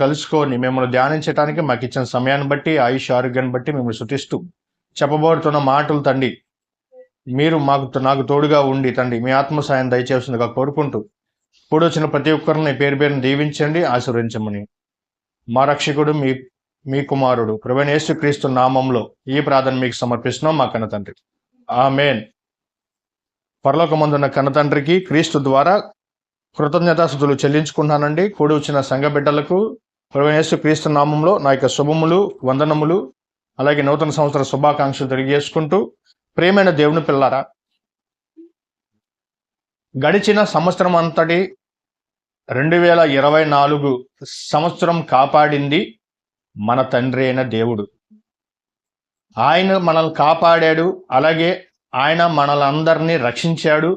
కలుసుకొని మిమ్మల్ని ధ్యానించడానికి మాకు ఇచ్చిన సమయాన్ని బట్టి, ఆయుష్ ఆరోగ్యాన్ని బట్టి మిమ్మల్ని స్తుతిస్తూ చెప్పబోతున్న మాటలు తండ్రి మీరు నాకు తోడుగా ఉండి తండ్రి మీ ఆత్మ సాయం దయచేస్తుందిగా కోరుకుంటూ ఇప్పుడు వచ్చిన ప్రతి ఒక్కరిని పేరు పేరుని దీవించండి, ఆశీర్వదించమని మా రక్షకుడు మీ కుమారుడు ప్రభువైన యేసుక్రీస్తు నామంలో ఈ ప్రార్థన మీకు సమర్పిస్తున్నాం మా కన్న తండ్రి, ఆమేన్. పరలోకమందున్న కన్న తండ్రికి క్రీస్తు ద్వారా కృతజ్ఞతాస్తుతులు చెల్లించుకుంటున్నానండి. కూడి వచ్చిన సంఘ బిడ్డలకు ప్రభువైన యేసుక్రీస్తు నామంలో నా యొక్క శుభములు, వందనములు, అలాగే నూతన సంవత్సర శుభాకాంక్షలు తెలియజేసుకుంటూ, ప్రియమైన దేవుని పిల్లారా, గడిచిన సంవత్సరం అంతటి 2024 సంవత్సరం కాపాడింది మన తండ్రి అయిన దేవుడు. ఆయన మనల్ని కాపాడాడు, అలాగే ఆయన మనలందరినీ రక్షించాడు,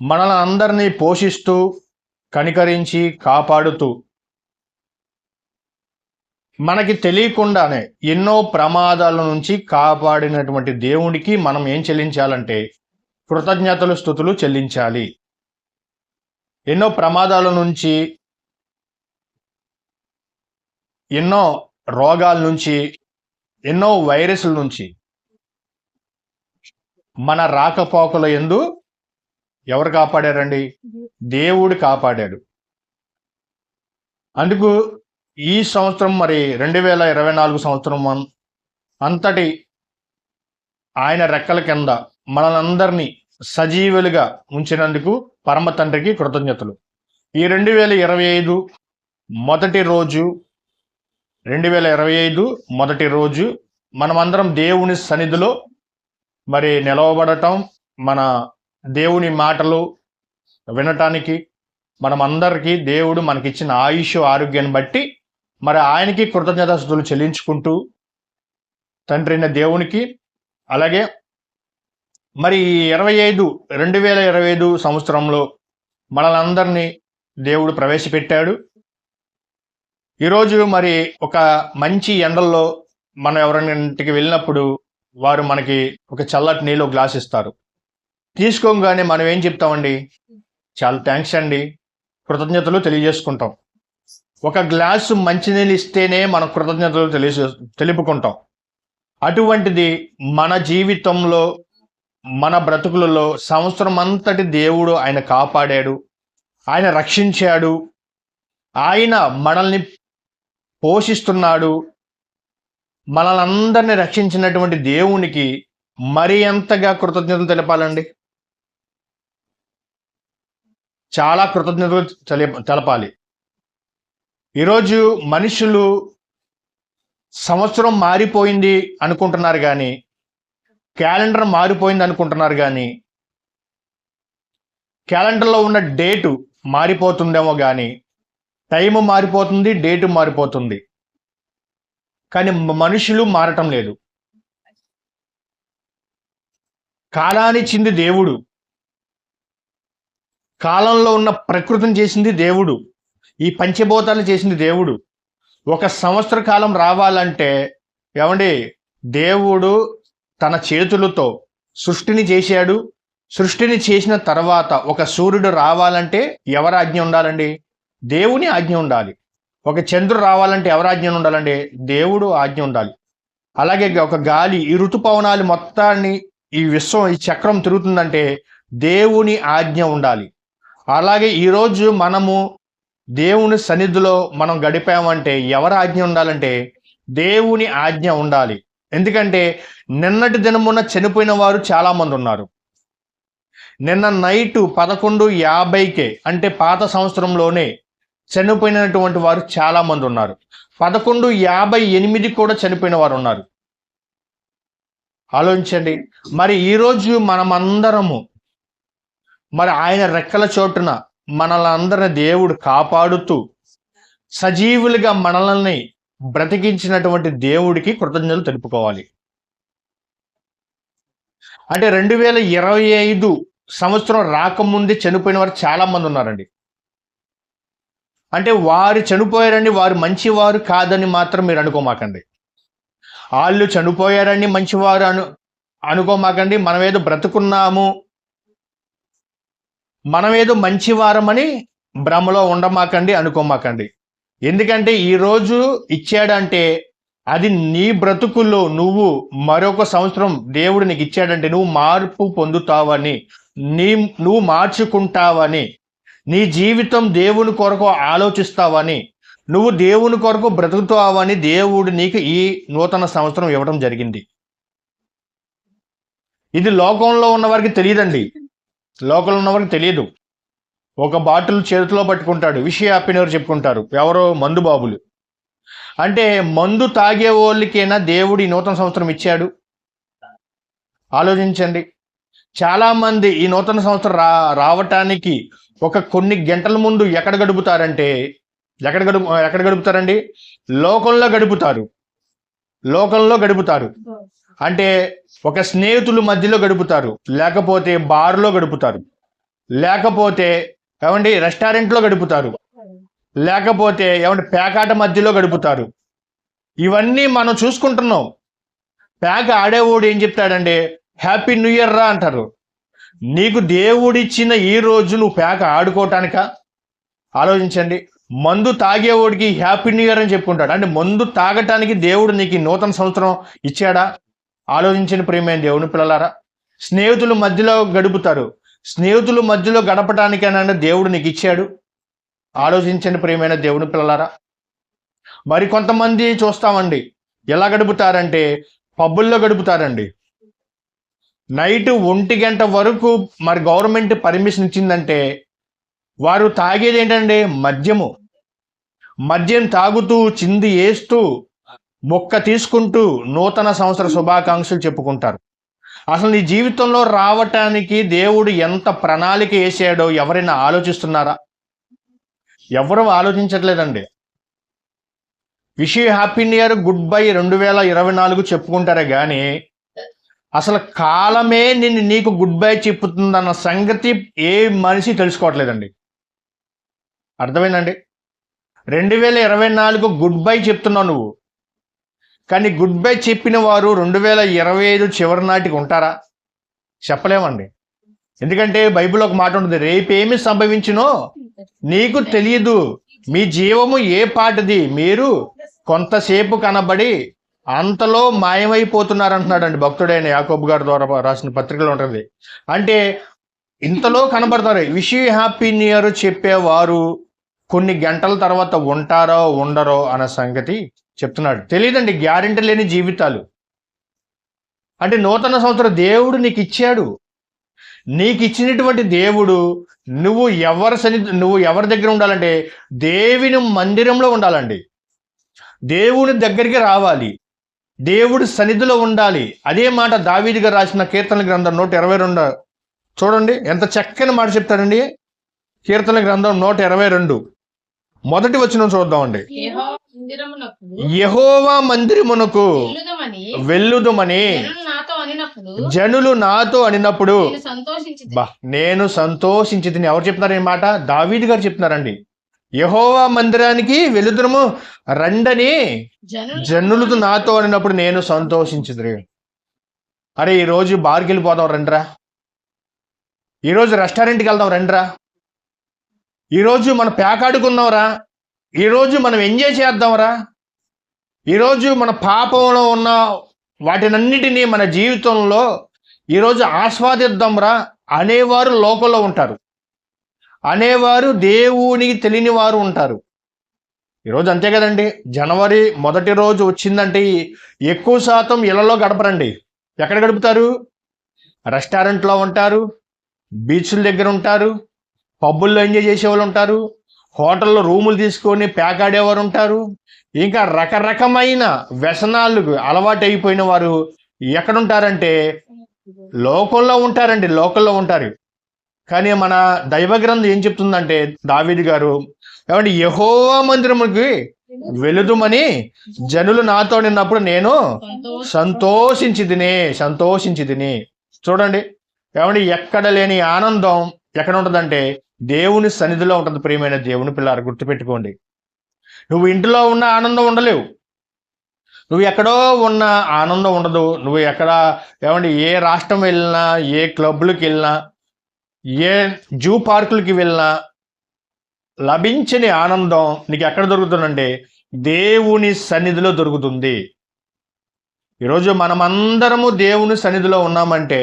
మనలందరినీ పోషిస్తూ కనికరించి కాపాడుతూ మనకి తెలియకుండానే ఎన్నో ప్రమాదాల నుంచి కాపాడినటువంటి దేవునికి మనం ఏం చెల్లించాలంటే కృతజ్ఞతలు, స్తుతులు చెల్లించాలి. ఎన్నో ప్రమాదాల నుంచి, ఎన్నో రోగాల నుంచి, ఎన్నో వైరస్ల నుంచి మన రాకపోకల యందు ఎవరు కాపాడారండి? దేవుడు కాపాడాడు. అందుకు ఈ సంవత్సరం 2024 సంవత్సరం అంతటి ఆయన రెక్కల కింద మనలందరినీ సజీవులుగా ఉంచినందుకు పరమ తండ్రికి కృతజ్ఞతలు. ఈ 2025 మొదటి రోజు మనమందరం దేవుని సన్నిధిలో నిలవబడటం, మన దేవుని మాటలు వినటానికి మనమందరికీ దేవుడు మనకిచ్చిన ఆయుష్ ఆరోగ్యాన్ని బట్టి ఆయనకి కృతజ్ఞతాస్తుతులు చెల్లించుకుంటూ తండ్రి అయిన దేవునికి, అలాగే 2025 సంవత్సరంలో మనలందరినీ దేవుడు ప్రవేశపెట్టాడు. ఈరోజు ఒక మంచి ఎండల్లో మనం ఎవరైనా ఇంటికి వెళ్ళినప్పుడు వారు మనకి ఒక చల్లటి నీళ్ళు గ్లాస్ ఇస్తారు. తీసుకోగానే మనం ఏం చెప్తామండి? చాలా థ్యాంక్స్ అండి, కృతజ్ఞతలు తెలియజేసుకుంటాం. ఒక గ్లాసు మంచినీళ్ళు ఇస్తేనే మనం కృతజ్ఞతలు తెలుపుకుంటాం. అటువంటిది మన జీవితంలో, మన బ్రతుకులలో సంవత్సరం అంతటి దేవుడు ఆయన కాపాడాడు, ఆయన రక్షించాడు, ఆయన మనల్ని పోషిస్తున్నాడు. మనలందరినీ రక్షించినటువంటి దేవునికి మరి ఎంతగా కృతజ్ఞతలు తెలపాలండి? చాలా కృతజ్ఞతలు తెలపాలి. ఈరోజు మనుషులు సంవత్సరం మారిపోయింది అనుకుంటున్నారు కానీ, క్యాలెండర్ మారిపోయింది అనుకుంటున్నారు కానీ, క్యాలెండర్లో ఉన్న డేటు మారిపోతుందేమో కానీ, టైము మారిపోతుంది, డేటు మారిపోతుంది, కానీ మనుషులు మారటం లేదు. కాలాన్నిచ్చింది దేవుడు, కాలంలో ఉన్న ప్రకృతిని చేసింది దేవుడు, ఈ పంచభూతాలు చేసింది దేవుడు. ఒక సంవత్సర కాలం రావాలంటే ఏమండి, దేవుడు తన చేతులతో సృష్టిని చేశాడు. సృష్టిని చేసిన తర్వాత ఒక సూర్యుడు రావాలంటే ఎవరి ఆజ్ఞ ఉండాలండి? దేవుని ఆజ్ఞ ఉండాలి. ఒక చంద్రుడు రావాలంటే ఎవరి ఆజ్ఞ ఉండాలండి? దేవుడు ఆజ్ఞ ఉండాలి. అలాగే ఒక గాలి, ఈ ఋతుపవనాలు మొత్తాన్ని, ఈ విశ్వం, ఈ చక్రం తిరుగుతుందంటే దేవుని ఆజ్ఞ ఉండాలి. అలాగే ఈరోజు మనము దేవుని సన్నిధిలో మనం గడిపామంటే ఎవరి ఆజ్ఞ ఉండాలంటే దేవుని ఆజ్ఞ ఉండాలి. ఎందుకంటే నిన్నటి దినమున చనిపోయిన వారు చాలా మంది ఉన్నారు. నిన్న నైట్ 11:50కే అంటే పాత సంవత్సరంలోనే చనిపోయినటువంటి వారు చాలా మంది ఉన్నారు. 11:58 కూడా చనిపోయిన వారు ఉన్నారు. ఆలోచించండి. ఈరోజు మనమందరము ఆయన రెక్కల చోటున మనలందరిని దేవుడు కాపాడుతూ సజీవులుగా మనల్ని బ్రతికించినటువంటి దేవుడికి కృతజ్ఞతలు తెలుపుకోవాలి. అంటే 2025 సంవత్సరం రాకముందే చనిపోయిన వారు చాలా మంది ఉన్నారండి. అంటే వారు చనిపోయారని, వారు మంచివారు కాదని మాత్రం మీరు అనుకోమాకండి. వాళ్ళు చనిపోయారని మంచివారు అనుకోమాకండి. మనమేదో బ్రతుకున్నాము, మనమేదో మంచివారమని భ్రమలో ఉండమాకండి, అనుకోమాకండి. ఎందుకంటే ఈరోజు ఇచ్చాడంటే అది నీ బ్రతుకుల్లో నువ్వు మరొక సంవత్సరం దేవుడు నీకు ఇచ్చాడంటే నువ్వు మార్పు పొందుతావని, నువ్వు మార్చుకుంటావని, నీ జీవితం దేవుని కొరకు ఆలోచిస్తావని, నువ్వు దేవుని కొరకు బ్రతుకుతావని దేవుడు నీకు ఈ నూతన సంవత్సరం ఇవ్వడం జరిగింది. ఇది లోకంలో ఉన్న వారికి తెలియదండి. లోకంలో ఉన్న వారికి తెలియదు. ఒక బాటిల్ చేతిలో పట్టుకుంటాడు, విషయ హ్యాపీనెవర్ చెప్పుకుంటారు, ఎవరో మందు బాబులు. అంటే మందు తాగే వాళ్ళకైనా దేవుడు ఈ నూతన సంవత్సరం ఇచ్చాడు? ఆలోచించండి. చాలామంది ఈ నూతన సంవత్సరం రావటానికి ఒక కొన్ని గంటల ముందు ఎక్కడ గడుపుతారండి? లోకంలో గడుపుతారు. అంటే ఒక స్నేహితుల మధ్యలో గడుపుతారు, లేకపోతే బార్లో గడుపుతారు, లేకపోతే రెస్టారెంట్లో గడుపుతారు, లేకపోతే పేకాట మధ్యలో గడుపుతారు. ఇవన్నీ మనం చూసుకుంటున్నాం. పేక ఆడేవాడు ఏం చెప్తాడంటే హ్యాపీ న్యూ ఇయర్ రా అంటారు. నీకు దేవుడిచ్చిన ఈ రోజు నువ్వు పేక ఆడుకోవటానిక? ఆలోచించండి. మందు తాగేవాడికి హ్యాపీ న్యూ ఇయర్ అని చెప్పుకుంటాడు. అంటే మందు తాగటానికి దేవుడు నీకు నూతన సంవత్సరం ఇచ్చాడా? ఆలోచించిన ప్రియమైన దేవుని పిల్లలారా, స్నేహితుల మధ్యలో గడుపుతారు. స్నేహితుల మధ్యలో గడపటానికైనా దేవుడు నీకు ఇచ్చాడు? ఆలోచించండి ప్రియమైన దేవుని పిల్లలారా. మరి కొంతమంది చూస్తామండి, ఎలా గడుపుతారంటే పబ్బుల్లో గడుపుతారండి. నైట్ 1 గంట వరకు మరి గవర్నమెంట్ పర్మిషన్ ఇచ్చిందంటే వారు తాగేది ఏంటంటే మద్యం తాగుతూ, చింది వేస్తూ, మొక్క తీసుకుంటూ నూతన సంవత్సర శుభాకాంక్షలు చెప్పుకుంటారు. అసలు నీ జీవితంలో రావటానికి దేవుడు ఎంత ప్రణాళిక వేసాడో ఎవరైనా ఆలోచిస్తున్నారా? ఎవరు ఆలోచించట్లేదండి. విషయ happy new year, good bye 2024 చెప్పుకుంటారే కానీ అసలు కాలమే నీకు గుడ్ బై చెప్పుతుందన్న సంగతి ఏ మనిషి తెలుసుకోవట్లేదండి. అర్థమైందండి? 2024 గుడ్ బై చెప్తున్నావు నువ్వు, కానీ గుడ్ బై చెప్పిన వారు 2025 చివరి నాటికి ఉంటారా? చెప్పలేమండి. ఎందుకంటే బైబిల్ ఒక మాట ఉంటుంది, రేపేమి సంభవించునో నీకు తెలియదు, మీ జీవము ఏ పాటిది, మీరు కొంతసేపు కనబడి అంతలో మాయమైపోతున్నారు అంటున్నాడండి భక్తుడైన యాకోబు గారి ద్వారా రాసిన పత్రికలో ఉంటుంది. అంటే ఇంతలో కనబడతారు. విషయ హ్యాపీ న్యూ ఇయర్ చెప్పేవారు కొన్ని గంటల తర్వాత ఉంటారో ఉండరో అన్న సంగతి చెప్తున్నాడు. తెలియదండి. గ్యారెంటీ లేని జీవితాలు. అంటే నూతన సంవత్సరం దేవుడు నీకు ఇచ్చాడు. నీకు ఇచ్చినటువంటి దేవుడు నువ్వు ఎవరి దగ్గర ఉండాలంటే దేవుని మందిరంలో ఉండాలండి. దేవుని దగ్గరికి రావాలి, దేవుడి సన్నిధిలో ఉండాలి. అదే మాట దావీదు గారు రాసిన కీర్తన గ్రంథం 122 చూడండి, ఎంత చక్కని మాట చెప్తాడండి. కీర్తన గ్రంథం 122 మొదటి వచనం చూద్దామండి. యెహోవా మందిరమునకు వెళ్ళుదుమని జనులు నాతో అనినప్పుడు నేను సంతోషించితిని. ఎవరు చెప్తున్నారు ఈ మాట? దావీదు గారు చెప్తున్నారండి. యెహోవా మందిరానికి వెలుదురము రండని జనులు నాతో అనినప్పుడు నేను సంతోషించితిని. అరే, ఈరోజు బార్కి వెళ్ళిపోదాం రండ్రా, ఈరోజు రెస్టారెంట్కి వెళ్దాం రండ్రా, ఈరోజు మనం పేకాడుకుందాంరా, ఈరోజు మనం ఎంజాయ్ చేద్దాంరా, ఈరోజు మన పాపంలో ఉన్న వాటినన్నిటినీ మన జీవితంలో ఈరోజు ఆస్వాదిద్దాంరా అనేవారు లోకంలో ఉంటారు. అనేవారు దేవునికి తెలియని వారు ఉంటారు. ఈరోజు అంతే కదండి. జనవరి 1 రోజు వచ్చిందంటే ఎక్కువ శాతం ఇళ్లలో గడపరండి. ఎక్కడ గడుపుతారు? రెస్టారెంట్లో ఉంటారు, బీచ్ల దగ్గర ఉంటారు, పబ్బుల్లో ఎంజాయ్ చేసేవాళ్ళు ఉంటారు, హోటల్లో రూములు తీసుకొని పేకాడేవారు ఉంటారు, ఇంకా రకరకమైన వ్యసనాలకు అలవాటు అయిపోయిన వారు ఎక్కడుంటారంటే లోకంలో ఉంటారండి. లోకంలో ఉంటారు. కానీ మన దైవ గ్రంథం ఏం చెప్తుందంటే దావీదు గారు ఏమంటే యెహోవా మందిరముకి వెలుదుమని జనులు నాతో నిన్నప్పుడు నేను సంతోషించితిని. చూడండి, ఏమంటే ఎక్కడ లేని ఆనందం ఎక్కడ ఉంటుందంటే దేవుని సన్నిధిలో ఉంటుంది. ప్రియమైన దేవుని పిల్లారు, గుర్తుపెట్టుకోండి. నువ్వు ఇంటిలో ఉన్న ఆనందం ఉండలేవు, నువ్వు ఎక్కడో ఉన్న ఆనందం ఉండదు. నువ్వు ఎక్కడ ఏ రాష్ట్రం వెళ్ళినా, ఏ క్లబ్లకు వెళ్ళినా, ఏ జూ పార్కులకి వెళ్ళినా, లభించని ఆనందం నీకు ఎక్కడ దొరుకుతుందంటే దేవుని సన్నిధిలో దొరుకుతుంది. ఈరోజు మనమందరము దేవుని సన్నిధిలో ఉన్నామంటే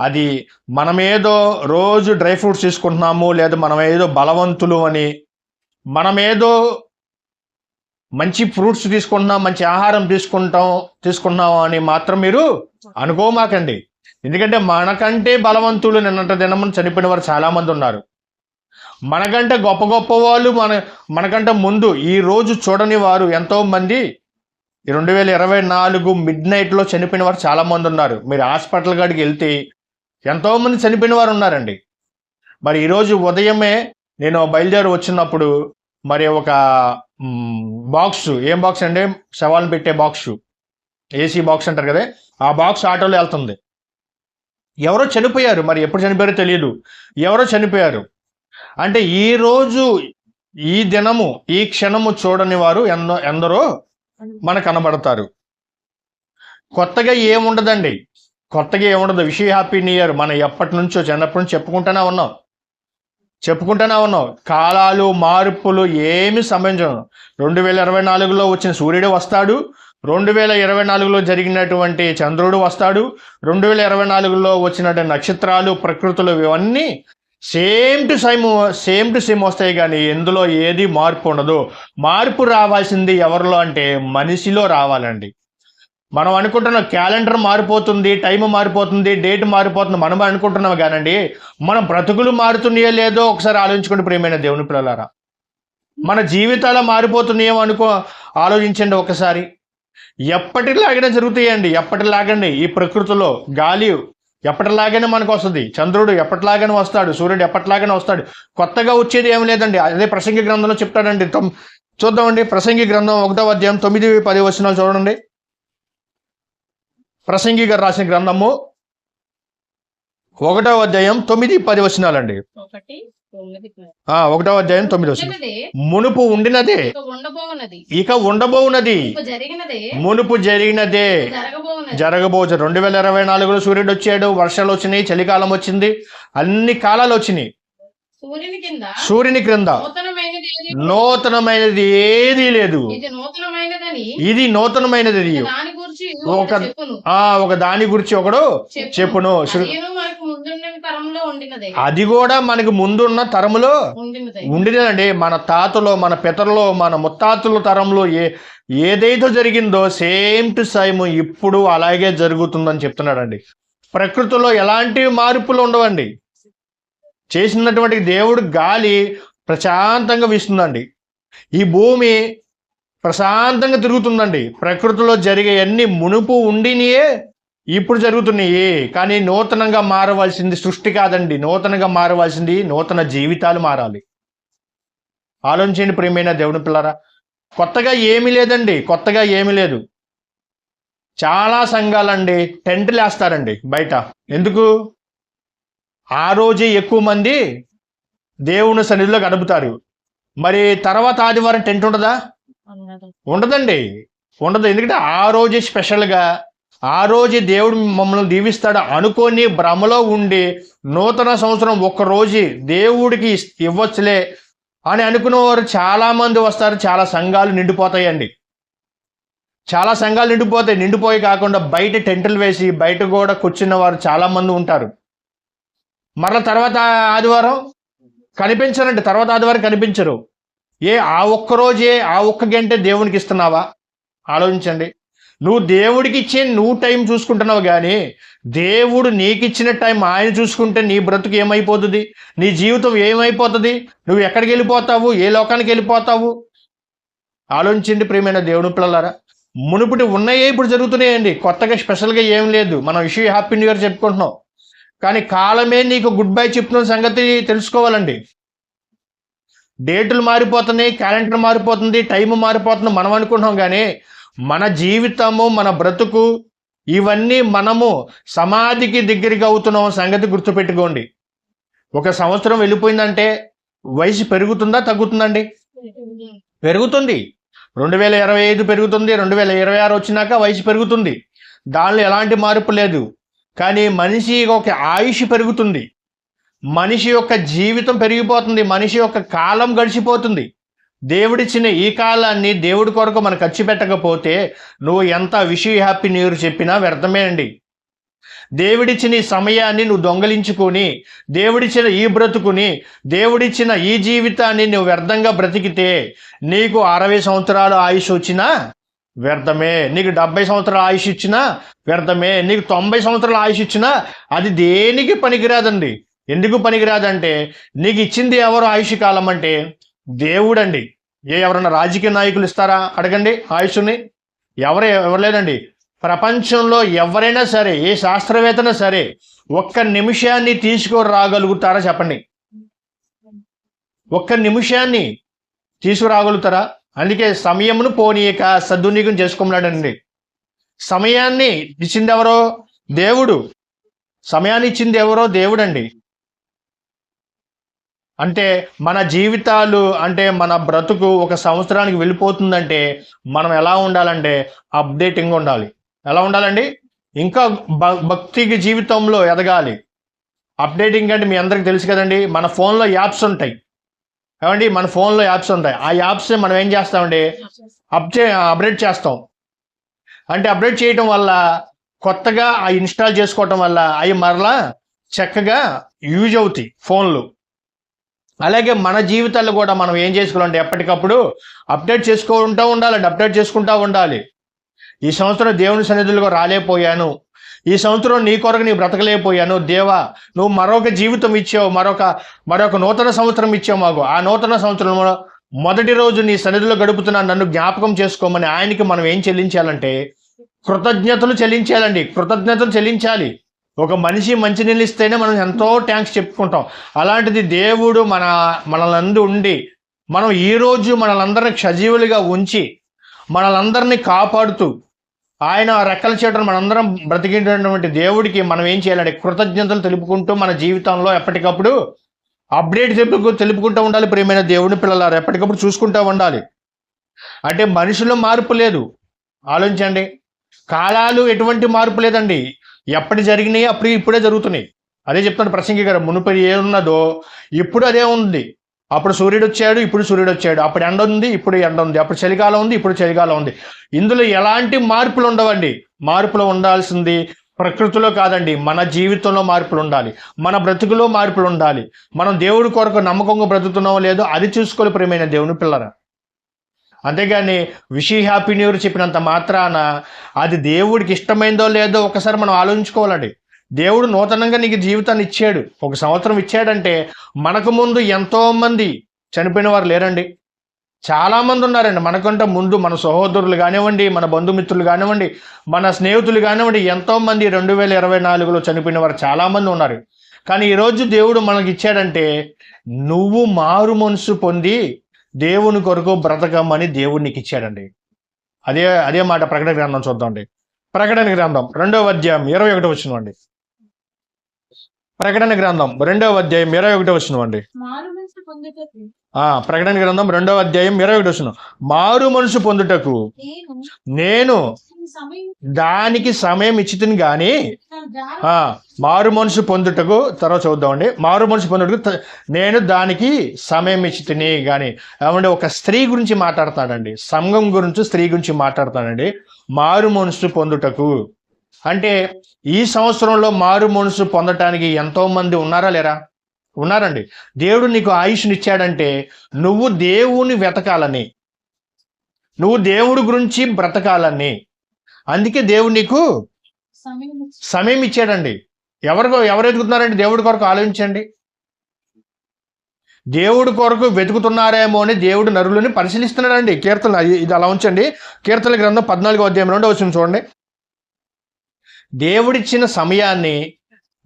అది మనమేదో రోజు డ్రై ఫ్రూట్స్ తీసుకుంటున్నాము, లేదా మనమేదో బలవంతులు అని, మనమేదో మంచి ఫ్రూట్స్ తీసుకుంటున్నాం, మంచి ఆహారం తీసుకుంటున్నాం అని మాత్రం మీరు అనుకోమాకండి. ఎందుకంటే మనకంటే బలవంతులు నిన్నటి దినమున చనిపోయిన వారు చాలామంది ఉన్నారు. మనకంటే గొప్ప గొప్ప వాళ్ళు మనకంటే ముందు ఈ రోజు చూడని వారు ఎంతోమంది 2024 మిడ్ నైట్లో చనిపోయిన వారు చాలామంది ఉన్నారు. మీరు హాస్పిటల్ కాడికి వెళ్తే ఎంతోమంది చనిపోయిన వారు ఉన్నారండి. మరి ఈరోజు ఉదయమే నేను బయలుదేరి వచ్చినప్పుడు మరి ఒక బాక్స్, ఏం బాక్స్ అంటే శవాలను పెట్టే బాక్స్, ఏసీ బాక్స్ అంటారు కదా, ఆ బాక్స్ ఆటోలో వెళ్తుంది. ఎవరో చనిపోయారు, మరి ఎప్పుడు చనిపోయారో తెలియదు, ఎవరో చనిపోయారు. అంటే ఈరోజు ఈ దినము ఈ క్షణము చూడని వారు ఎందరో మనకు కనబడతారు. కొత్తగా ఏముండదండి, కొత్తగా ఏముండదు. విష్ హ్యాపీ న్యూ ఇయర్ మనం ఎప్పటి నుంచో చిన్నప్పటి నుంచి చెప్పుకుంటూనే ఉన్నాం. కాలాలు మార్పులు ఏమి సంబంధించడం. 2024లో వచ్చిన సూర్యుడు వస్తాడు, 2024లో జరిగినటువంటి చంద్రుడు వస్తాడు, 2024లో వచ్చినటువంటి నక్షత్రాలు, ప్రకృతులు, ఇవన్నీ సేమ్ టు సేమ్ వస్తాయి. కానీ ఎందులో ఏది మార్పు ఉండదు. మార్పు రావాల్సింది ఎవరిలో అంటే మనిషిలో రావాలండి. మనం అనుకుంటున్నాం క్యాలెండర్ మారిపోతుంది, టైం మారిపోతుంది, డేట్ మారిపోతుంది మనం అనుకుంటున్నాం కానండి, మన బ్రతుకులు మారుతున్నాయో లేదో ఒకసారి ఆలోచించుకోండి ప్రియమైన దేవుని పిల్లలారా. మన జీవితాలు మారిపోతున్నాయేమో ఆలోచించండి ఒకసారి. ఎప్పటిలాగానే జరుగుతాయండి, ఎప్పటిలాగానే ఈ ప్రకృతిలో గాలి ఎప్పటిలాగానే మనకు వస్తుంది, చంద్రుడు ఎప్పటిలాగానే వస్తాడు, సూర్యుడు ఎప్పటిలాగానే వస్తాడు. కొత్తగా వచ్చేది ఏమి లేదండి. అదే ప్రసంగి గ్రంథంలో చెప్తాడండి. చూద్దామండి, ప్రసంగి గ్రంథం 1వ అధ్యాయం 9-10 వచనాలు చూడండి. ప్రసంగి గారు రాసిన గ్రంథము 1వ అధ్యాయం 9-10 వచనాలండి. 1వ అధ్యాయం 9 వచనం. మునుపు ఉండినదే ఇక ఉండబోవునది, మునుపు జరిగినదే జరగబోదు. 2024లో సూర్యుడు వచ్చాడు, వర్షాలు వచ్చినాయి, చలికాలం వచ్చింది, అన్ని కాలాలు వచ్చినాయి. సూర్యుని క్రింద నూతనమైనది ఏదీ లేదు. ఇది నూతనమైనది ఒక దాని గురించి ఒకడు చెప్పును. అది కూడా మనకి ముందున్న తరములో ఉండినదండి. మన తాతలో, మన పితరులో, మన ముత్తాతల తరంలో ఏదైతే జరిగిందో సేమ్ టు సేమ్ ఇప్పుడు అలాగే జరుగుతుందని చెప్తున్నాడండి. ప్రకృతిలో ఎలాంటి మార్పులు ఉండవండి. చేసినటువంటి దేవుడు గాలి ప్రశాంతంగా వీస్తుందండి, ఈ భూమి ప్రశాంతంగా తిరుగుతుందండి. ప్రకృతిలో జరిగే అన్ని మునుపు ఉండినయే ఇప్పుడు జరుగుతున్నాయి. కానీ నూతనంగా మారవలసింది సృష్టి కాదండి, నూతనంగా మారవలసింది నూతన జీవితాలు మారాలి. ఆలోచించండి ప్రియమైన దేవుని పిల్లరా. కొత్తగా ఏమీ లేదండి, కొత్తగా ఏమీ లేదు. చాలా సంఘాలండి టెంట్లు వేస్తారండి బయట. ఎందుకు? ఆ రోజే ఎక్కువ మంది దేవుని సన్నిధిలో గడుపుతారు. మరి తర్వాత ఆదివారం టెంట్ ఉండదా? ఉండదండి, ఉండదు. ఎందుకంటే ఆ రోజే స్పెషల్గా, ఆ రోజే దేవుడు మమ్మల్ని దీవిస్తాడు అనుకొని భ్రమలో ఉండి నూతన సంవత్సరం ఒక్కరోజు దేవుడికి ఇవ్వచ్చులే అని అనుకునేవారు చాలామంది వస్తారు. చాలా సంఘాలు నిండిపోతాయండి, చాలా సంఘాలు నిండిపోయి కాకుండా బయట టెంట్లు వేసి బయట కూడా కూర్చున్న వారు చాలామంది ఉంటారు. మరలా తర్వాత ఆదివారం కనిపించరండి, తర్వాత ఆదివారం కనిపించరు. ఆ ఒక్కరోజే ఆ ఒక్క గంటే దేవునికి ఇస్తున్నావా? ఆలోచించండి. నువ్వు దేవుడికి ఇచ్చే నువ్వు టైం చూసుకుంటున్నావు, కానీ దేవుడు నీకు ఇచ్చిన టైం ఆయన చూసుకుంటే నీ బ్రతుకు ఏమైపోతుంది, నీ జీవితం ఏమైపోతుంది, నువ్వు ఎక్కడికి వెళ్ళిపోతావు, ఏ లోకానికి వెళ్ళిపోతావు? ఆలోచించండి ప్రియమైన దేవుని పిల్లలారా. మునుపటి ఉన్నాయే ఇప్పుడు జరుగుతున్నాయండి, కొత్తగా స్పెషల్గా ఏం లేదు. మనం విష్ హ్యాపీ న్యూ ఇయర్ చెప్పుకుంటున్నాం, కానీ కాలమే నీకు గుడ్ బై చెప్తున్న సంగతి తెలుసుకోవాలండి. డేట్లు మారిపోతున్నాయి, క్యాలెండర్ మారిపోతుంది, టైం మారిపోతుంది మనం అనుకుంటున్నాం, కానీ మన జీవితము, మన బ్రతుకు, ఇవన్నీ మనము సమాధికి దగ్గరగా అవుతున్నాం సంగతి గుర్తుపెట్టుకోండి. ఒక సంవత్సరం వెళ్ళిపోయిందంటే వయసు పెరుగుతుందా తగ్గుతుందండి? పెరుగుతుంది. 2025 పెరుగుతుంది, 2026 వచ్చినాక వయసు పెరుగుతుంది, దానిలో ఎలాంటి మార్పు లేదు. కానీ మనిషి ఒక ఆయుష్ పెరుగుతుంది. మనిషి యొక్క జీవితం పెరిగిపోతుంది, మనిషి యొక్క కాలం గడిచిపోతుంది. దేవుడిచ్చిన ఈ కాలాన్ని దేవుడి కొరకు మనం ఖర్చు పెట్టకపోతే నువ్వు ఎంత హ్యాపీ న్యూ ఇయర్ చెప్పినా వ్యర్థమే అండి. దేవుడిచ్చిన ఈ సమయాన్ని నువ్వు దొంగలించుకొని, దేవుడిచ్చిన ఈ బ్రతుకుని, దేవుడిచ్చిన ఈ జీవితాన్ని నువ్వు వ్యర్థంగా బ్రతికితే నీకు 60 సంవత్సరాలు ఆయుష్ వచ్చినా వ్యర్థమే, నీకు 70 సంవత్సరాల ఆయుష్ ఇచ్చినా వ్యర్థమే, నీకు 90 సంవత్సరాల ఆయుష్ ఇచ్చినా అది దేనికి పనికిరాదండి. ఎందుకు పనికిరాదంటే నీకు ఇచ్చింది ఎవరు ఆయుష్ కాలం అంటే దేవుడండి. ఎవరన్నా రాజకీయ నాయకులు ఇస్తారా అడగండి ఆయుష్ని? ఎవరు లేదండి. ప్రపంచంలో ఎవరైనా సరే, ఏ శాస్త్రవేత్తనా సరే ఒక్క నిమిషాన్ని తీసుకురాగలుగుతారా చెప్పండి? ఒక్క నిమిషాన్ని తీసుకురాగలుగుతారా? అందుకే సమయమును పోనీయక సద్వినియోగం చేసుకోమన్నాడండి. సమయాన్ని ఇచ్చింది ఎవరో దేవుడు. సమయాన్ని ఇచ్చింది ఎవరో దేవుడండి. అంటే మన జీవితాలు, అంటే మన బ్రతుకు ఒక సంవత్సరానికి వెళ్ళిపోతుందంటే మనం ఎలా ఉండాలంటే అప్డేటింగ్ ఉండాలి. ఎలా ఉండాలండి? ఇంకా భక్తికి జీవితంలో ఎదగాలి. అప్డేటింగ్ అంటే మీ అందరికి తెలుసు కదండి, మన ఫోన్లో యాప్స్ ఉంటాయి ఏమండి, మన ఫోన్లో యాప్స్ ఉంటాయి. ఆ యాప్స్ మనం ఏం చేస్తామండి? అప్డేట్ చేస్తాం. అంటే అప్డేట్ చేయటం వల్ల, కొత్తగా ఆ ఇన్స్టాల్ చేసుకోవటం వల్ల అవి మరలా చక్కగా యూజ్ అవుతాయి ఫోన్లు. అలాగే మన జీవితాల్లో కూడా మనం ఏం చేసుకోవాలంటే ఎప్పటికప్పుడు అప్డేట్ చేసుకుంటూ ఉండాలండి. అప్డేట్ చేసుకుంటూ ఉండాలి. ఈ సంవత్సరం దేవుని సన్నిధులుగా రాలేకపోయాను, ఈ సంవత్సరం నీ కొరకు నీ బ్రతకలేకపోయాను, దేవా నువ్వు మరొక జీవితం ఇచ్చావు, మరొక నూతన సంవత్సరం ఇచ్చావు మాకు. ఆ నూతన సంవత్సరంలో మొదటి రోజు నీ సన్నిధిలో గడుపుతున్నా, నన్ను జ్ఞాపకం చేసుకోమని ఆయనకి మనం ఏం చెల్లించాలంటే కృతజ్ఞతలు చెల్లించాలండి. కృతజ్ఞతలు చెల్లించాలి. ఒక మనిషి మంచినీళ్ళు ఇస్తేనే మనం ఎంతో థ్యాంక్స్ చెప్పుకుంటాం. అలాంటిది దేవుడు మనలందు ఉండి, మనం ఈరోజు మనలందరినీ సజీవులుగా ఉంచి మనలందరినీ కాపాడుతూ ఆయన రెక్కల చేటను మనందరం బ్రతికినటువంటి దేవుడికి మనం ఏం చేయాలంటే కృతజ్ఞతలు తెలుపుకుంటూ మన జీవితంలో ఎప్పటికప్పుడు అప్డేట్ తెలుపుకుంటూ ఉండాలి. ప్రియమైన దేవుని పిల్లలారు, ఎప్పటికప్పుడు చూసుకుంటూ ఉండాలి. అంటే మనుషుల్లో మార్పు లేదు. ఆలోచించండి. కాలాలు ఎటువంటి మార్పు లేదండి. ఎప్పటి జరిగినాయి అప్పుడు ఇప్పుడే జరుగుతున్నాయి. అదే చెప్తాను ప్రసంగి గారు, మునుపటి ఏమున్నదో ఇప్పుడు అదే ఉంది. అప్పుడు సూర్యుడు వచ్చాడు, ఇప్పుడు సూర్యుడు వచ్చాడు. అప్పుడు ఎండ ఉంది, ఇప్పుడు ఎండ ఉంది. అప్పుడు చలికాలం ఉంది, ఇప్పుడు చలికాలం ఉంది. ఇందులో ఎలాంటి మార్పులు ఉండవండి. మార్పులు ఉండాల్సింది ప్రకృతిలో కాదండి, మన జీవితంలో మార్పులు ఉండాలి, మన బ్రతుకులో మార్పులు ఉండాలి. మనం దేవుడి కొరకు నమ్మకంగా బ్రతుకుతున్నామో లేదో అది చూసుకోవాలి ప్రియమైన దేవుని పిల్లరా. అంతేగాని హ్యాపీ న్యూ ఇయర్ చెప్పినంత మాత్రాన అది దేవుడికి ఇష్టమైందో లేదో ఒకసారి మనం ఆలోచించుకోవాలండి. దేవుడు నూతనంగా నీకు జీవితాన్ని ఇచ్చాడు, ఒక సంవత్సరం ఇచ్చాడంటే మనకు ముందు ఎంతోమంది చనిపోయిన వారు లేరండి. చాలామంది ఉన్నారండి మనకంటే ముందు. మన సహోదరులు కానివ్వండి, మన బంధుమిత్రులు కానివ్వండి, మన స్నేహితులు కానివ్వండి, ఎంతోమంది 2024లో చనిపోయిన వారు చాలామంది ఉన్నారు. కానీ ఈరోజు దేవుడు మనకి ఇచ్చాడంటే నువ్వు మారు మనసు పొంది దేవుని కొరకు బ్రతకమని దేవుడు నీకు ఇచ్చాడండి. అదే మాట ప్రకటన గ్రంథం చూద్దామండి. ప్రకటన గ్రంథం 2వ అధ్యాయం 21వ వచనం అండి. ప్రకటన గ్రంథం 2వ అధ్యాయం 21వ వచనం అండి. ప్రకటన గ్రంథం 2వ అధ్యాయం 21వ వచనం. మారు మనసు పొందుటకు నేను దానికి సమయం ఇచ్చితిని గాని, మారు మనసు పొందుటకు, తర్వాత చూద్దామండి. మారు మనసు పొందుటకు నేను దానికి సమయం ఇచ్చితిని గాని. ఏమంటే ఒక స్త్రీ గురించి మాట్లాడతాడండి, సంఘం గురించి, స్త్రీ గురించి మాట్లాడతాడండి. మారు మనసు పొందుటకు అంటే ఈ సంవత్సరంలో మారు మనసు పొందటానికి ఎంతో మంది ఉన్నారా లేరా? ఉన్నారండి. దేవుడు నీకు ఆయుష్ని ఇచ్చాడంటే నువ్వు దేవుని వెతకాలని, నువ్వు దేవుడి గురించి బ్రతకాలని. అందుకే దేవుడు నీకు సమయం ఇచ్చాడండి. ఎవరు వెతుకుతున్నారండి దేవుడి కొరకు? ఆలోచించండి. దేవుడి కొరకు వెతుకుతున్నారేమో అని దేవుడు నరులని పరిశీలిస్తున్నాడండి. కీర్తన ఇది అలా ఉంచండి. కీర్తన గ్రంథం 14వ అధ్యాయం 2వ వచనం చూడండి. దేవుడిచ్చిన సమయాన్ని,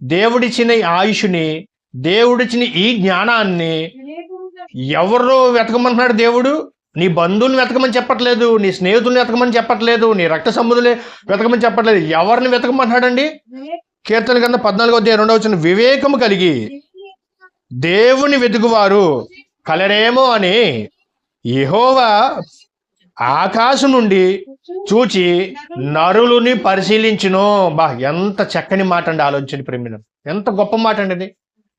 దేవుడిచ్చిన ఆయుష్ని, దేవుడిచ్చిన ఈ జ్ఞానాన్ని ఎవరు వెతకమంటున్నాడు దేవుడు? నీ బంధువుని వెతకమని చెప్పట్లేదు, నీ స్నేహితుల్ని వెతకమని చెప్పట్లేదు, నీ రక్త సంబంధులే వెతకమని చెప్పట్లేదు. ఎవరిని వెతకమంటున్నాడండి? కీర్తన గ్రంథం 14వ అధ్యాయం 2వ వచనం. వివేకము కలిగి దేవుని వెతుకువారు కలరేమో అని యెహోవా ఆకాశం నుండి చూచి నరులని పరిశీలించును. ఎంత చక్కని మాట అండి. ఆలోచించండి ప్రేమిన, ఎంత గొప్ప మాట అండి ఇది.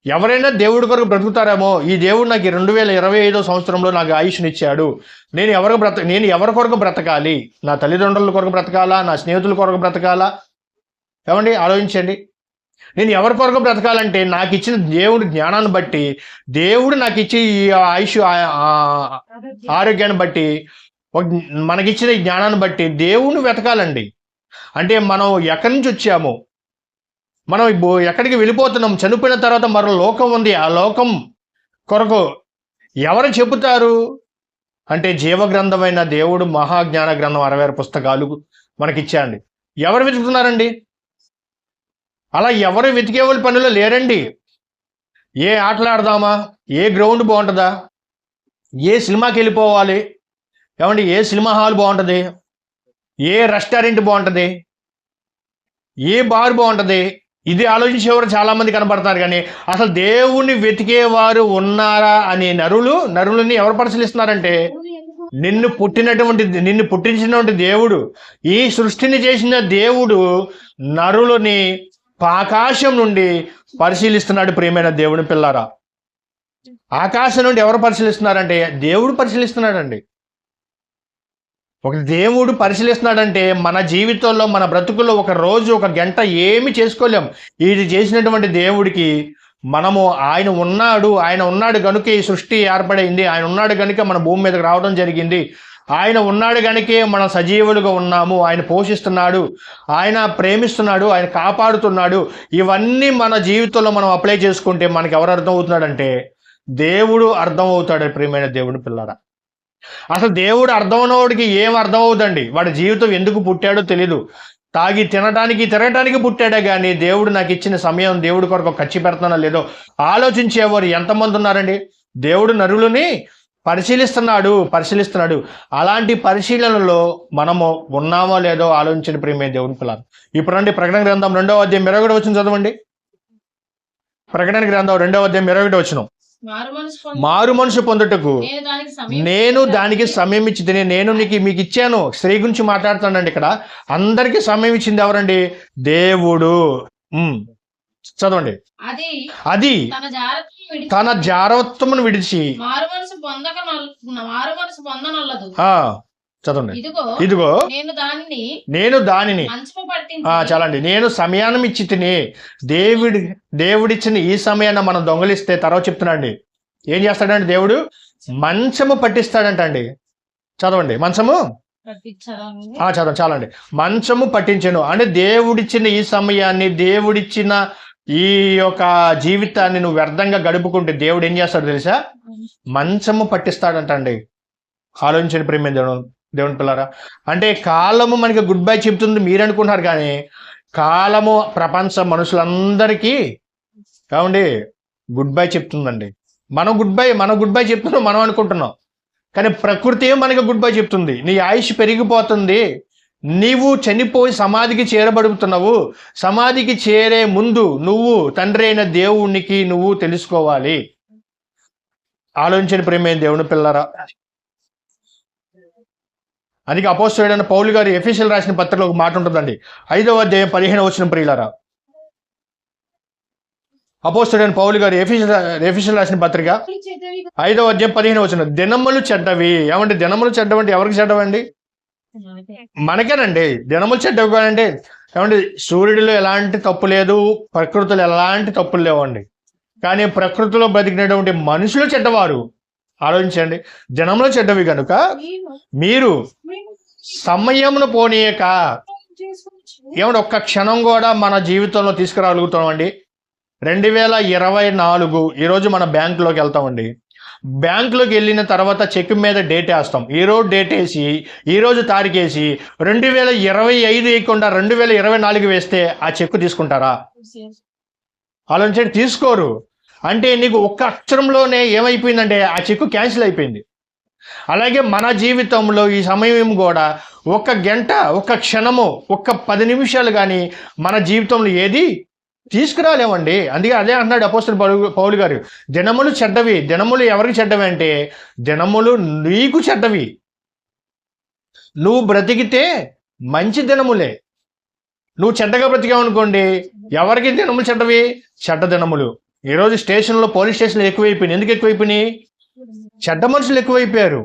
ఎవరైనా దేవుడి కొరకు బ్రతుకుతారేమో, ఈ దేవుడు నాకు 2025 సంవత్సరంలో నాకు ఆయుష్నిచ్చాడు, నేను ఎవరి కొరకు బ్రతకాలి? నా తల్లిదండ్రుల కొరకు బ్రతకాలా? నా స్నేహితుల కొరకు బ్రతకాలా? ఏమండి, ఆలోచించండి. నేను ఎవరి కొరకు బ్రతకాలంటే నాకు ఇచ్చిన దేవుడి జ్ఞానాన్ని బట్టి, దేవుడు నాకు ఇచ్చి ఈ ఆయుష్ ఆరోగ్యాన్ని బట్టి, మనకిచ్చిన ఈ జ్ఞానాన్ని బట్టి దేవుణ్ణి వెతకాలండి. అంటే మనం ఎక్కడి నుంచి వచ్చాము, మనం ఎక్కడికి వెళ్ళిపోతున్నాం, చనిపోయిన తర్వాత మరో లోకం ఉంది, ఆ లోకం కొరకు ఎవరు చెబుతారు అంటే జీవగ్రంథమైన దేవుడు మహాజ్ఞాన గ్రంథం 66 పుస్తకాలు మనకిచ్చాండి. ఎవరు వెతుకుతున్నారండి? అలా ఎవరు వెతికే వాళ్ళ పనిలో లేరండి. ఏ ఆటలు ఆడదామా, ఏ గ్రౌండ్ బాగుంటుందా, ఏ సినిమాకి వెళ్ళిపోవాలి, ఏమండి, ఏ సినిమా హాల్ బాగుంటుంది, ఏ రెస్టారెంట్ బాగుంటుంది, ఏ బార్ బాగుంటుంది, ఇది ఆలోచించేవారు చాలా మంది కనబడతారు. కానీ అసలు దేవుణ్ణి వెతికేవారు ఉన్నారా అని నరులని ఎవరు పరిశీలిస్తున్నారంటే, నిన్ను పుట్టించినటువంటి దేవుడు, ఈ సృష్టిని చేసిన దేవుడు నరులని ఆకాశం నుండి పరిశీలిస్తున్నాడు. ప్రియమైన దేవుని పిల్లారా, ఆకాశం నుండి ఎవరు పరిశీలిస్తున్నారంటే దేవుడు పరిశీలిస్తున్నాడండి. ఒక దేవుడు పరిశీలిస్తున్నాడంటే మన జీవితంలో, మన బ్రతుకుల్లో ఒక రోజు, ఒక గంట ఏమి చేసుకోలేం. ఇది చేసినటువంటి దేవుడికి మనము ఆయన ఉన్నాడు కనుక ఈ సృష్టి ఏర్పడింది, ఆయన ఉన్నాడు కనుక మన భూమి మీదకి రావడం జరిగింది, ఆయన ఉన్నాడు కనుకే మనం సజీవులుగా ఉన్నాము, ఆయన పోషిస్తున్నాడు, ఆయన ప్రేమిస్తున్నాడు, ఆయన కాపాడుతున్నాడు. ఇవన్నీ మన జీవితంలో మనం అప్లై చేసుకుంటే మనకి ఎవరు అర్థం అవుతున్నాడంటే దేవుడు అర్థం అవుతాడు. ప్రియమైన దేవుని పిల్లారా, అసలు దేవుడు అర్థమైనవాడికి ఏం అర్థం అవుతుందండి? వాడి జీవితం ఎందుకు పుట్టాడో తెలీదు. తాగి తిరగటానికి పుట్టాడే కానీ దేవుడు నాకు ఇచ్చిన సమయం దేవుడి కొరకు ఖర్చు పెడుతున్నా లేదో ఆలోచించేవారు ఎంతమంది ఉన్నారండి? దేవుడు నరులని పరిశీలిస్తున్నాడు. అలాంటి పరిశీలనలో మనము ఉన్నామో లేదో ఆలోచించండి ప్రియమైన దేవుని పిల్లలు. ఇప్పుడు రండి, ప్రకటన గ్రంథం 2వ అధ్యాయం 21 వచనం చదవండి. ప్రకటన గ్రంథం 2వ అధ్యాయం 21 వచనం. మారు మనసు పొందుటకు నేను దానికి సమయం ఇచ్చింది. నేను మీకు ఇచ్చాను. స్త్రీ గురించి మాట్లాడుతానండి. ఇక్కడ అందరికీ సమయం ఇచ్చింది ఎవరండి? దేవుడు. చదవండి. అది తన జారత్వమును విడిచి చదవండి. ఇదిగో నేను దానిని చాలండి. నేను సమయాన్ని ఇచ్చి తిని, దేవుడిచ్చిన ఈ సమయాన్ని మనం దొంగలిస్తే తర్వాత చెప్తున్నాండి ఏం చేస్తాడంటే దేవుడు మంచము పట్టిస్తాడంట అండి. చదవండి. మంచము చదవండి, చాలండి. మంచము పట్టించను అంటే దేవుడిచ్చిన ఈ సమయాన్ని, దేవుడిచ్చిన ఈ యొక్క జీవితాన్ని నువ్వు వ్యర్థంగా గడుపుకుంటే దేవుడు ఏం చేస్తాడు తెలుసా? మంచము పట్టిస్తాడంట అండి. ఆలోచించండి ప్రేమ దేవుని పిల్లరా. అంటే కాలము మనకి గుడ్ బై చెప్తుంది మీరు అనుకుంటున్నారు, కానీ కాలము ప్రపంచ మనుషులందరికీ ఏమండి గుడ్ బై చెప్తుందండి. మనం గుడ్ బై చెప్తున్నాం మనం అనుకుంటున్నాం, కానీ ప్రకృతి మనకి గుడ్ బై చెప్తుంది. నీ ఆయుష్ పెరిగిపోతుంది, నీవు చనిపోయి సమాధికి చేరబడుతున్నావు. సమాధికి చేరే ముందు నువ్వు తండ్రి అయిన దేవునికి నువ్వు తెలుసుకోవాలి. ఆలోచించండి ప్రేమైన దేవుని పిల్లరా. అందుకే అపోస్తలుడైన పౌలు గారు ఎఫెసీయులకు రాసిన పత్రికలో ఒక మాట ఉంటుందండి. 5వ అధ్యాయం 15వ వచనం. ప్రియులారా, అపోస్తలుడైన పౌలు గారు ఎఫెసీయులకు రాసిన పత్రిక 5వ అధ్యాయం 15వ వచనం. దినములు చెడ్డవి. ఏమంటే దినములు చెడ్డవంటే ఎవరికి చెడ్డవండి? మనకేనండి. దినములు చెడ్డవి కాదండి. ఏమంటే సూర్యుడిలో ఎలాంటి తప్పు లేదు, ప్రకృతిలో ఎలాంటి తప్పులు లేవండి. కానీ ప్రకృతిలో బ్రతికినటువంటి మనుషులు చెడ్డవారు. ఆలోచించండి. దినములు చెడ్డవి కనుక మీరు సమయమును పోనీయక, ఏమంటే ఒక్క క్షణం కూడా మన జీవితంలో తీసుకురాగలుగుతామండి. 2024 ఈరోజు మన బ్యాంకులోకి వెళ్తామండి. బ్యాంకులోకి వెళ్ళిన తర్వాత చెక్ మీద డేట్ వేస్తాం. ఈరోజు డేట్ వేసి, ఈరోజు తారీఖేసి 2025 వేయకుండా 2024 వేస్తే ఆ చెక్ తీసుకుంటారా? ఆలోచించండి. తీసుకోరు. అంటే నీకు ఒక్క అక్షరంలోనే ఏమైపోయిందంటే ఆ చెక్కు క్యాన్సిల్ అయిపోయింది. అలాగే మన జీవితంలో ఈ సమయం కూడా ఒక గంట, ఒక క్షణము, ఒక్క 10 నిమిషాలు కానీ మన జీవితంలో ఏది తీసుకురాలేమండి. అందుకే అదే అంటున్నాడు అపోస్తలుడు పౌలు గారు, దినములు చెడ్డవి. దినములు ఎవరికి చెడ్డవి అంటే దినములు నీకు చెడ్డవి. నువ్వు బ్రతికితే మంచి దినములే. నువ్వు చెడ్డగా బ్రతికావు అనుకోండి, ఎవరికి దినములు చెడ్డవి? చెడ్డ దినములు. ఈరోజు స్టేషన్లో, పోలీస్ స్టేషన్లో ఎక్కువైపోయినాయి. ఎందుకు ఎక్కువైపోయినాయి? చెడ్డ మనుషులు ఎక్కువైపోయారు,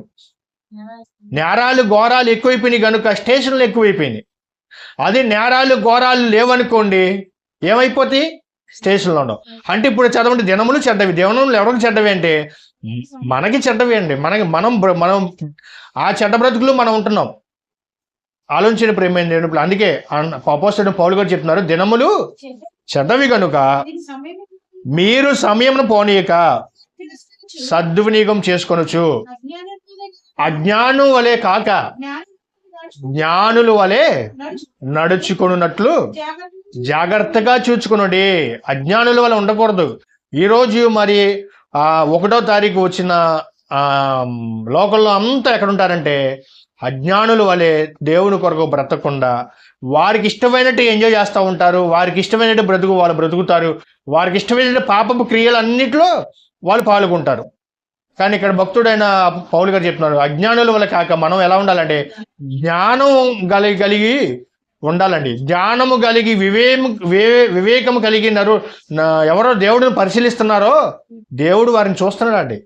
నేరాలు ఘోరాలు ఎక్కువైపోయినాయి కనుక స్టేషన్లు ఎక్కువైపోయినాయి. అదే నేరాలు ఘోరాలు లేవనుకోండి, ఏమైపోతాయి? స్టేషన్లో ఉండవు. అంటే ఇప్పుడు చదవండి, దినములు చెడ్డవి. దినములు ఎవరికి చెడ్డవి అంటే మనకి చెడ్డవి అండి. మనం ఆ చెడ్డ బ్రతుకులు మనం ఉంటున్నాం. ఆలోచన ప్రేమైన అందుకే అపోస్తలుడైన పౌలు గారు చెప్తున్నారు, దినములు చెడ్డవి కనుక మీరు సమయమును పోనీయక సద్వినియోగం చేసుకొనొచ్చు. అజ్ఞానం వలె కాక జ్ఞానుల వలె నడుచుకున్నట్లు జాగ్రత్తగా చూచుకునండి. అజ్ఞానుల వల్ల ఉండకూడదు. ఈరోజు మరి 1వ తారీఖు వచ్చిన లోకల్లో అంతా ఎక్కడుంటారంటే అజ్ఞానుల వలె దేవుని కొరకు బ్రతకకుండా వారికి ఇష్టమైనట్టు ఎంజాయ్ చేస్తూ ఉంటారు. వారికి ఇష్టమైనట్టు వాళ్ళు బ్రతుకుతారు. వారికి ఇష్టమైనట్టు పాపపు క్రియలు అన్నిట్లో వాళ్ళు పాల్గొంటారు. కానీ ఇక్కడ భక్తుడైన పౌలు గారు చెప్తున్నారు, అజ్ఞానుల వల్ల కాక మనం ఎలా ఉండాలంటే జ్ఞానం కలిగి ఉండాలండి. జ్ఞానము కలిగి వివేకము కలిగి ఎవరో దేవుడిని పరిశీలిస్తున్నారో దేవుడు వారిని చూస్తున్నాడండి.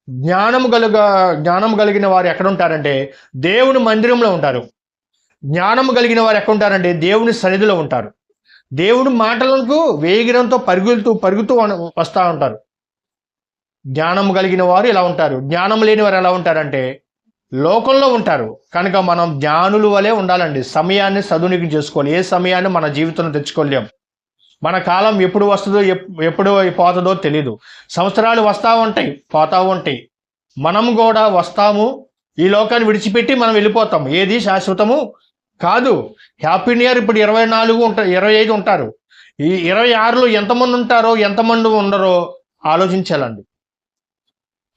జ్ఞానము కలిగిన వారు ఎక్కడ ఉంటారంటే దేవుని మందిరంలో ఉంటారు. జ్ఞానము కలిగిన వారు ఎక్కడ ఉంటారంటే దేవుని సన్నిధిలో ఉంటారు. దేవుని మాటలకు వేగిరంతో పరుగుతూ వస్తూ ఉంటారు. జ్ఞానము కలిగిన వారు ఇలా ఉంటారు. జ్ఞానం లేని వారు ఎలా ఉంటారంటే లోకంలో ఉంటారు. కనుక మనం జ్ఞానుల వలె ఉండాలండి. సమయాన్ని సద్వినియోగం చేసుకోవాలి. ఏ సమయాన్ని మన జీవితంలో తెచ్చుకోలేం. మన కాలం ఎప్పుడు వస్తుందో ఎప్పుడు పోతుందో తెలీదు. సంవత్సరాలు వస్తూ ఉంటాయి, పోతూ ఉంటాయి. మనం కూడా వస్తాము, ఈ లోకాన్ని విడిచిపెట్టి మనం వెళ్ళిపోతాం. ఏది శాశ్వతము కాదు. హ్యాపీ న్యూ ఇయర్ ఇప్పుడు 25 ఉంటారు. ఈ 26లో ఎంతమంది ఉంటారో ఎంతమంది ఉండరో ఆలోచించాలండి.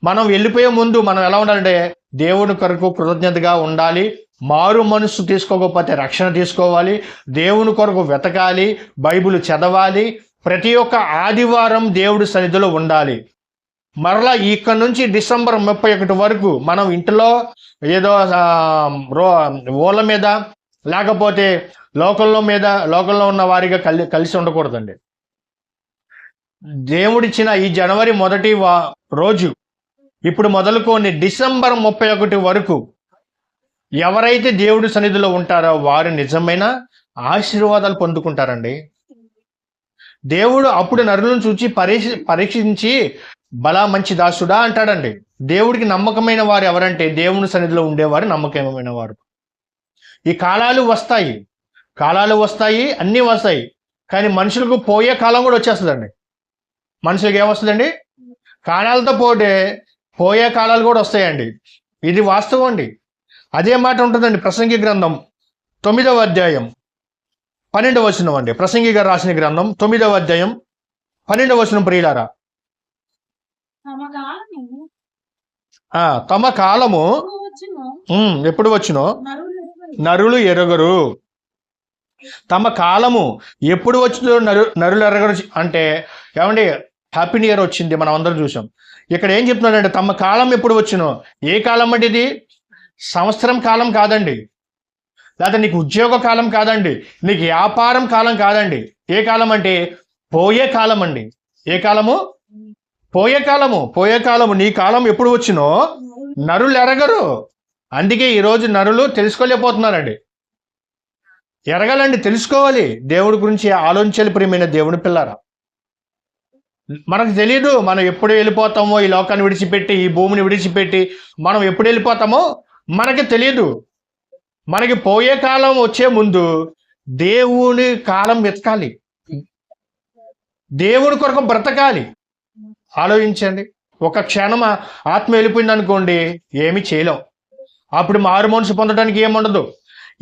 మనం వెళ్ళిపోయే ముందు మనం ఎలా ఉండాలంటే దేవుని కొరకు కృతజ్ఞతగా ఉండాలి. మారు మనస్సు తీసుకోకపోతే రక్షణ తీసుకోవాలి. దేవుని కొరకు వెతకాలి, బైబిల్ చదవాలి. ప్రతి ఒక్క ఆదివారం దేవుడి సన్నిధిలో ఉండాలి. మరలా ఇక్కడ నుంచి డిసెంబర్ 31 వరకు మనం ఇంట్లో ఏదో ఓళ్ళ మీద లేకపోతే లోకల్లో ఉన్న వారిగా కలిసి ఉండకూడదండి. దేవుడిచ్చిన ఈ జనవరి 1 రోజు ఇప్పుడు మొదలుకొని డిసెంబర్ 31 వరకు ఎవరైతే దేవుడి సన్నిధిలో ఉంటారో వారు నిజమైన ఆశీర్వాదాలు పొందుకుంటారండి. దేవుడు అప్పుడు నరులను చూచి పరీక్షించి బలా మంచి దాసుడా అంటాడండి. దేవుడికి నమ్మకమైన వారు ఎవరంటే దేవుని సన్నిధిలో ఉండేవారు నమ్మకమైన వారు. ఈ కాలాలు వస్తాయి, అన్నీ వస్తాయి. కానీ మనుషులకు పోయే కాలం కూడా వచ్చేస్తుందండి. మనుషులకు ఏమొస్తుందండి? కాలాలతో పోయే కాలాలు కూడా వస్తాయండి. ఇది వాస్తవం అండి. అదే మాట ఉంటుందండి ప్రసంగి గ్రంథం 9వ అధ్యాయం 12వ వచనం అండి. ప్రసంగి గారు రాసిన గ్రంథం 9వ అధ్యాయం 12వ వచనం. ప్రియులారా, తమ కాలము ఎప్పుడు వచ్చునో నరులు ఎరగరు. తమ కాలము ఎప్పుడు వచ్చిందో నరులు ఎరగరు అంటే ఏమండి? హ్యాపీ న్యూ ఇయర్ వచ్చింది, మనం అందరం చూసాం. ఇక్కడ ఏం చెప్తున్నాడంటే తమ కాలం ఎప్పుడు వచ్చినో. ఏ కాలం అంటే ఇది? సంవత్సరం కాలం కాదండి, లేదా నీకు ఉద్యోగ కాలం కాదండి, నీకు వ్యాపారం కాలం కాదండి. ఏ కాలం అంటే పోయే కాలం అండి. ఏ కాలము? పోయే కాలము. నీ కాలం ఎప్పుడు వచ్చినో నరులు ఎరగరు. అందుకే ఈరోజు నరులు తెలుసుకోలేకపోతున్నారండి. ఎరగాలండి, తెలుసుకోవాలి. దేవుడి గురించి ఆలోచించాలి. ప్రియమైన దేవుని పిల్లారా, మనకు తెలియదు మనం ఎప్పుడు వెళ్ళిపోతామో. ఈ లోకాన్ని విడిచిపెట్టి, ఈ భూమిని విడిచిపెట్టి మనం ఎప్పుడు వెళ్ళిపోతామో మనకి తెలియదు. మనకి పోయే కాలం వచ్చే ముందు దేవుని కాలం వెతకాలి, దేవుడి కొరకు బ్రతకాలి. ఆలోచించండి. ఒక క్షణం ఆత్మ వెళ్ళిపోయింది అనుకోండి, ఏమి చేయలేం. అప్పుడు మారు మనసు పొందడానికి ఏముండదు.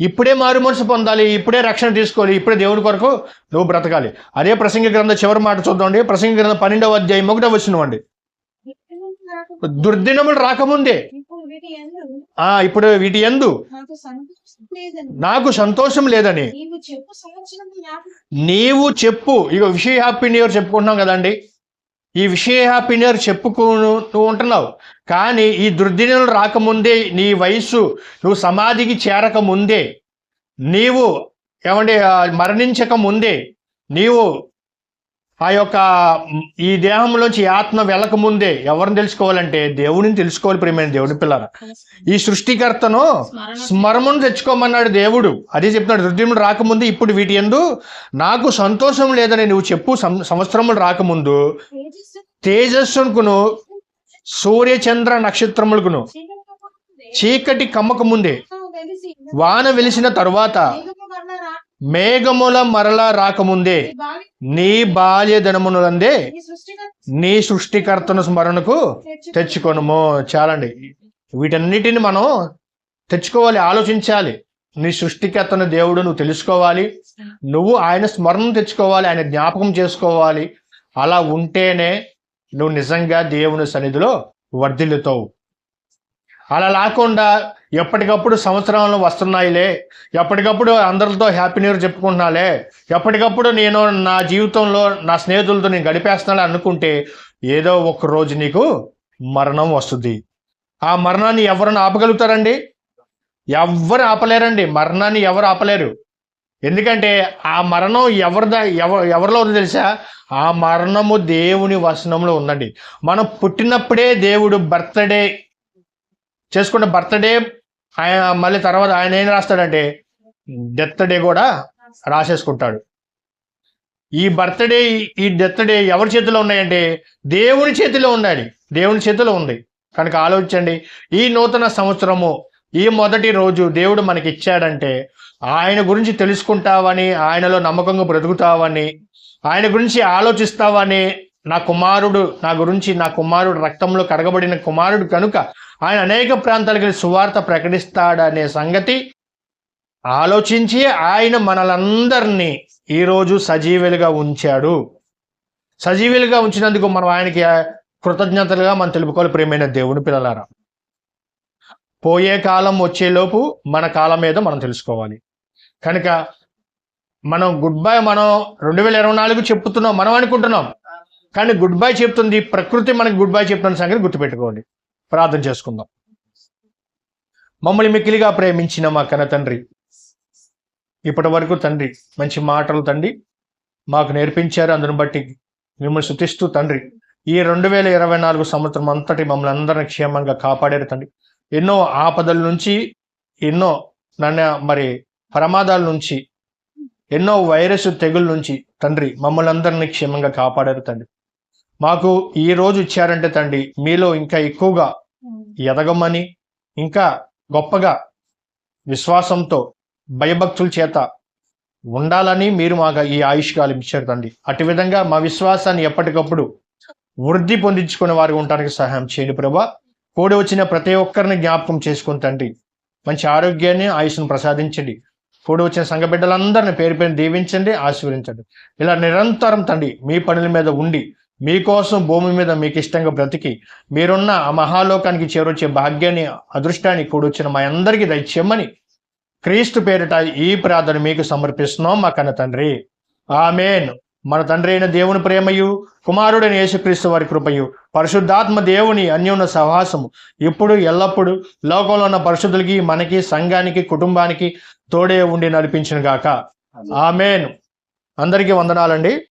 ఇప్పుడే మారు మనసు పొందాలి, ఇప్పుడే రక్షణ తీసుకోవాలి, ఇప్పుడే దేవుడి కొరకు నువ్వు బ్రతకాలి. అదే ప్రసంగి గ్రంథం చివరి మాట చూద్దామండి. ప్రసంగి గ్రంథం 12వ అధ్యాయం 1వ వచనం అండి. దుర్దినములు రాకముందే ఇప్పుడు వీటి యందు నాకు సంతోషం లేదని నీవు చెప్పు. ఇక విషయ హ్యాపీ న్యూ ఇయర్ చెప్పుకుంటున్నాం కదండి. ఈ విషయ హ్యాపీ న్యూ ఇయర్ చెప్పుకుంటూ ఉంటున్నావు. కానీ ఈ దుర్దినాలు రాకముందే, నీ వయస్సు నువ్వు సమాధికి చేరక ముందే, నీవు మరణించక ముందే నీవు ఆ యొక్క ఈ దేహంలోంచి ఆత్మ వెళ్ళకముందే ఎవరిని తెలుసుకోవాలంటే దేవుడిని తెలుసుకోవాలి. ప్రియమైన దేవుని పిల్లల, ఈ సృష్టికర్తను స్మరణను తెచ్చుకోమన్నాడు దేవుడు. అదే చెప్తున్నాడు, హృదయం రాకముందు ఇప్పుడు వీటి యందు నాకు సంతోషం లేదని నువ్వు చెప్పు. సంవత్సరములు రాకముందు తేజస్సుకును సూర్య చంద్ర నక్షత్రములకును చీకటి కమ్మక ముందే వాన వెలిసిన తరువాత మేఘముల మరలా రాకముందే నీ బాల్య దినములందే నీ సృష్టికర్తను స్మరణకు తెచ్చుకొనుము. చాలండి, వీటన్నిటిని మనం తెచ్చుకోవాలి, ఆలోచించాలి. నీ సృష్టికర్తను దేవుడు నువ్వు తెలుసుకోవాలి, నువ్వు ఆయన స్మరణ తెచ్చుకోవాలి, ఆయన జ్ఞాపకం చేసుకోవాలి. అలా ఉంటేనే నువ్వు నిజంగా దేవుని సన్నిధిలో వర్ధిల్లుతావు. అలా లేకుండా ఎప్పటికప్పుడు సంవత్సరాలు వస్తున్నాయిలే, ఎప్పటికప్పుడు అందరితో హ్యాపీ న్యూ ఇయర్ చెప్పుకుంటున్నాలే, ఎప్పటికప్పుడు నేను నా జీవితంలో నా స్నేహితులతో నేను గడిపేస్తున్నాను అనుకుంటే ఏదో ఒక రోజు నీకు మరణం వస్తుంది. ఆ మరణాన్ని ఎవరిని ఆపగలుగుతారండి? ఎవరు ఆపలేరండి. మరణాన్ని ఎవరు ఆపలేరు. ఎందుకంటే ఆ మరణం ఎవరిలో ఉంది తెలుసా? ఆ మరణము దేవుని వచనంలో ఉందండి. మనం పుట్టినప్పుడే దేవుడు బర్త్డే చేసుకున్న బర్త్డే ఆయన మళ్ళీ తర్వాత ఆయన ఏం రాస్తాడంటే డెత్ డే కూడా రాసేసుకుంటాడు. ఈ బర్త్డే ఈ డెత్ డే ఎవరి చేతిలో ఉన్నాయంటే దేవుని చేతిలో ఉండాలి, దేవుని చేతిలో ఉంది. కనుక ఆలోచించండి, ఈ నూతన సంవత్సరము ఈ మొదటి రోజు దేవుడు మనకి ఇచ్చాడంటే ఆయన గురించి తెలుసుకుంటావని, ఆయనలో నమ్మకంగా బ్రతుకుతావని, ఆయన గురించి ఆలోచిస్తావని, నా కుమారుడు రక్తంలో కడగబడిన కుమారుడు కనుక ఆయన అనేక ప్రాంతాలకి సువార్త ప్రకటిస్తాడనే సంగతి ఆలోచించి ఆయన మనలందరినీ ఈరోజు సజీవులుగా ఉంచాడు. సజీవులుగా ఉంచినందుకు మనం ఆయనకి కృతజ్ఞతలుగా మనం తెలుపుకోవాలి. ప్రియమైన దేవుని పిల్లలారా, పోయే కాలం వచ్చేలోపు మన కాలం మీద మనం తెలుసుకోవాలి. కనుక మనం గుడ్ బై, మనం 2024 చెప్తున్నాం, మనం అనుకుంటున్నాం, కానీ గుడ్ బై చెప్తుంది ప్రకృతి. మనకి గుడ్ బై చెప్తున్న సంగతి గుర్తుపెట్టుకోండి. ప్రార్థన చేసుకుందాం. మమ్మల్ని మిక్కిలిగా ప్రేమించిన మా కన్న తండ్రి, ఇప్పటి వరకు తండ్రి మంచి మాటలు తండ్రి మాకు నేర్పించారు. అందుని బట్టి మిమ్మల్ని స్తుతిస్తూ తండ్రి ఈ 2024 సంవత్సరం అంతటి మమ్మల్ని అందరిని క్షేమంగా కాపాడారు తండ్రి. ఎన్నో ఆపదల నుంచి, ఎన్నో ప్రమాదాల నుంచి, ఎన్నో వైరస్ తెగుల నుంచి తండ్రి మమ్మల్ని అందరినీ క్షేమంగా కాపాడారు తండ్రి. మాకు ఈ రోజు ఇచ్చారంటే తండ్రి మీలో ఇంకా ఎక్కువగా ఎదగమని, ఇంకా గొప్పగా విశ్వాసంతో భయభక్తుల చేత ఉండాలని మీరు మాకు ఈ ఆయుష్కాలం ఇచ్చారు తండ్రి. అటు విధంగా మా విశ్వాసాన్ని ఎప్పటికప్పుడు వృద్ధి పొందించుకునే వారికి ఉండడానికి సహాయం చేయండి ప్రభా. కూడి వచ్చిన ప్రతి ఒక్కరిని జ్ఞాపకం చేసుకుని తండ్రి మంచి ఆరోగ్యాన్ని, ఆయుష్ను ప్రసాదించండి. కూడి వచ్చిన సంఘ బిడ్డలందరినీ పేరు పేరు దీవించండి, ఆశీర్వదించండి. ఇలా నిరంతరం తండ్రి మీ పనుల మీద ఉండి మీకోసం భూమి మీద మీకు ఇష్టంగా బ్రతికి మీరున్న ఆ మహాలోకానికి చేరొచ్చే భాగ్యాన్ని, అదృష్టాన్ని కూడొచ్చిన మా అందరికీ దయచేయమని క్రీస్తు పేరిట ఈ ప్రార్థన మీకు సమర్పిస్తున్నాం మా కన్న తండ్రి. ఆమేన్. మన తండ్రి అయిన దేవుని ప్రేమయు, కుమారుడైన యేసుక్రీస్తు వారి కృపయు, పరిశుద్ధాత్మ దేవుని అన్యోన్య సహవాసము ఇప్పుడు ఎల్లప్పుడూ లోకంలో ఉన్న పరిశుద్ధులకి, మనకి, సంఘానికి, కుటుంబానికి తోడే ఉండి నడిపించును గాక. ఆమేన్. అందరికీ వందనాలండి.